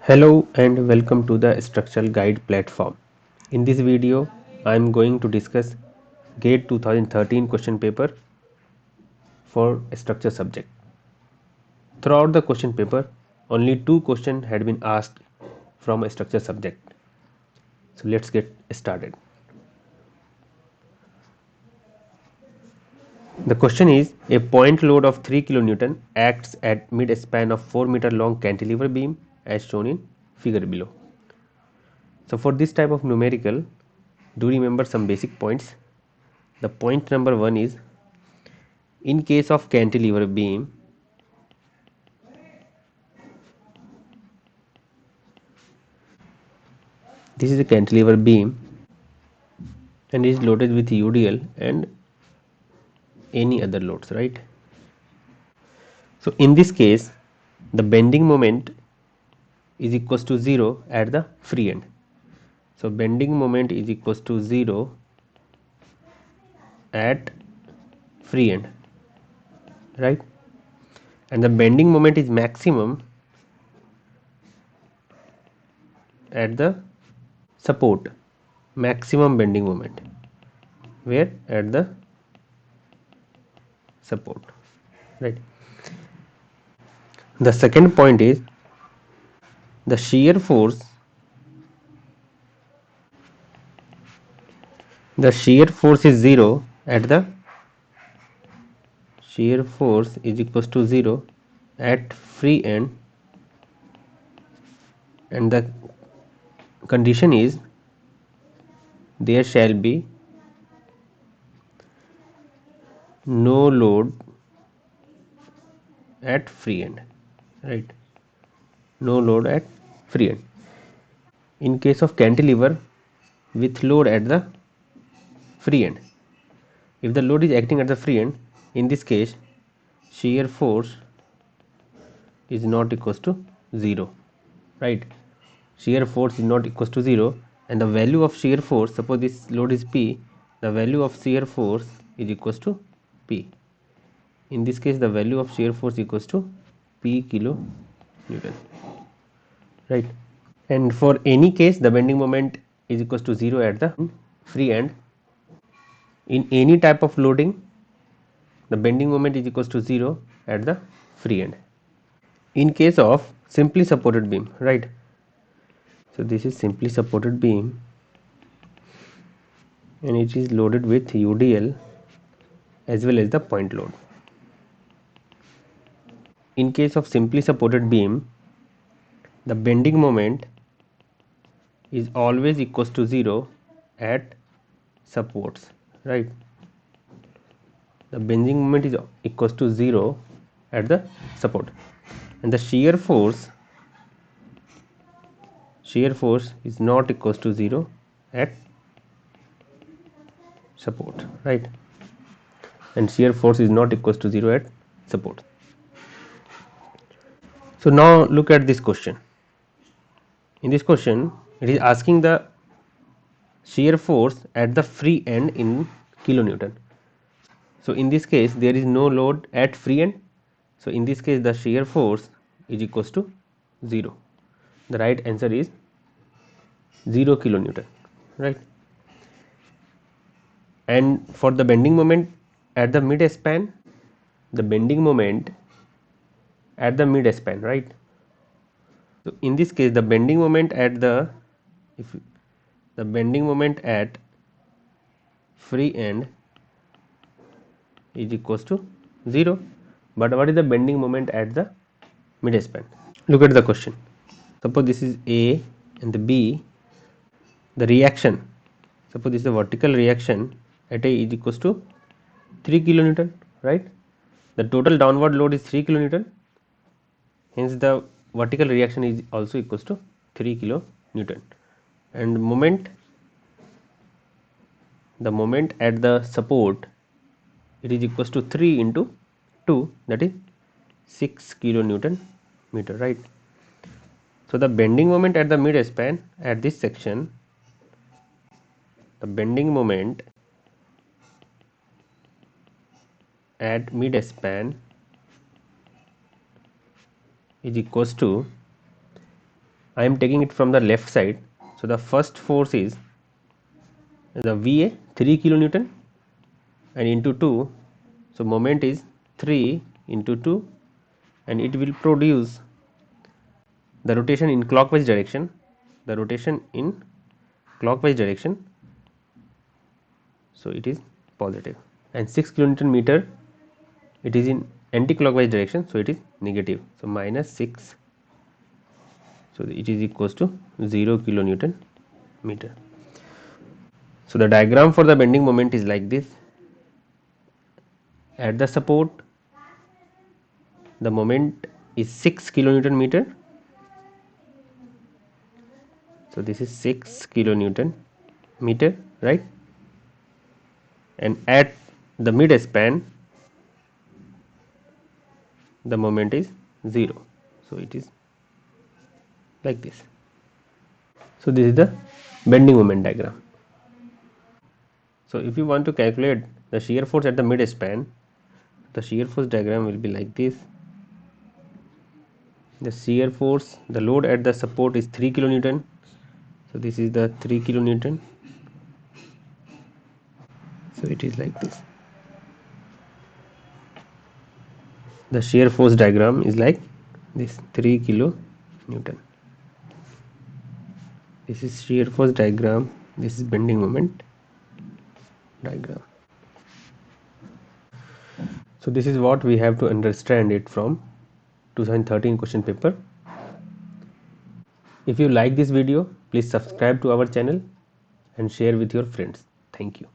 Hello and welcome to the Structural Guide platform. In this video, I am going to discuss GATE 2013 question paper for structure subject. Throughout the question paper, only two questions had been asked from a structure subject. So let's get started. The question is, a point load of 3 kN acts at mid span of 4-meter long cantilever beam as shown in figure below. So for this type of numerical, do remember some basic points. The point number 1 is, in case of cantilever beam, this is a cantilever beam and is loaded with UDL and any other loads, right? So in this case, the bending moment is equals to 0 at the free end. So bending moment is equals to 0 at free end, right? And the bending moment is maximum at the support, maximum bending moment, where at the support, right? The second point is, the shear force is 0 at the shear force is equals to 0 at free end, and the condition is there shall be no load at free end, right? No load at free end. In case of cantilever with load at the free end, if the load is acting at the free end, in this case shear force is not equals to 0, right? Shear force is not equals to 0, and the value of shear force, suppose this load is P, the value of shear force is equals to P. In this case, the value of shear force equals to P kilo Newton, right? And for any case, the bending moment is equals to 0 at the free end. In any type of loading, the bending moment is equals to 0 at the free end. In case of simply supported beam, right? So this is simply supported beam and it is loaded with UDL as well as the point load. In case of simply supported beam, the bending moment is always equals to 0 at supports, right? The bending moment is equals to 0 at the support, and the shear force is not equals to 0 at support, right? And shear force is not equals to 0 at support. So now look at this question. In this question, it is asking the shear force at the free end in kilonewton. So in this case, there is no load at free end. So in this case, the shear force is equals to 0. The right answer is 0 kilonewton, right? And for the bending moment at the mid span, the bending moment at the mid span, right? So in this case, the bending moment at the bending moment at free end is equals to 0, but what is the bending moment at the mid span? Look at the question. Suppose this is A and the B, the reaction, suppose this is a vertical reaction at A is equals to 3 kilonewton, right? The total downward load is 3 kilonewton, hence the vertical reaction is also equals to 3 kilonewton, and the moment at the support, it is equals to 3 into 2, that is 6 kilonewton meter, right? So the bending moment at the mid span at this section, the bending moment at mid span is equals to I am taking it from the left side. So the first force is the VA 3 kilonewton and into 2. So moment is 3 into 2 and it will produce the rotation in clockwise direction. The rotation in clockwise direction. So it is positive. And 6 kilonewton meter, it is in anti-clockwise direction, so it is negative. So minus 6. So it is equals to 0 kilonewton meter. So the diagram for the bending moment is like this. At the support, the moment is 6 kilonewton meter. So this is 6 kilonewton meter, right? And at the mid span, the moment is 0. So it is like this. So this is the bending moment diagram. So if you want to calculate the shear force at the mid span, the shear force diagram will be like this. The shear force, the load at the support is 3 kilonewton. So this is the 3 kilonewton. So it is like this. The shear force diagram is like this, 3 kilonewton. This is shear force diagram. This is bending moment diagram. So this is what we have to understand it from 2013 question paper. If you like this video, please subscribe to our channel and share with your friends. Thank you.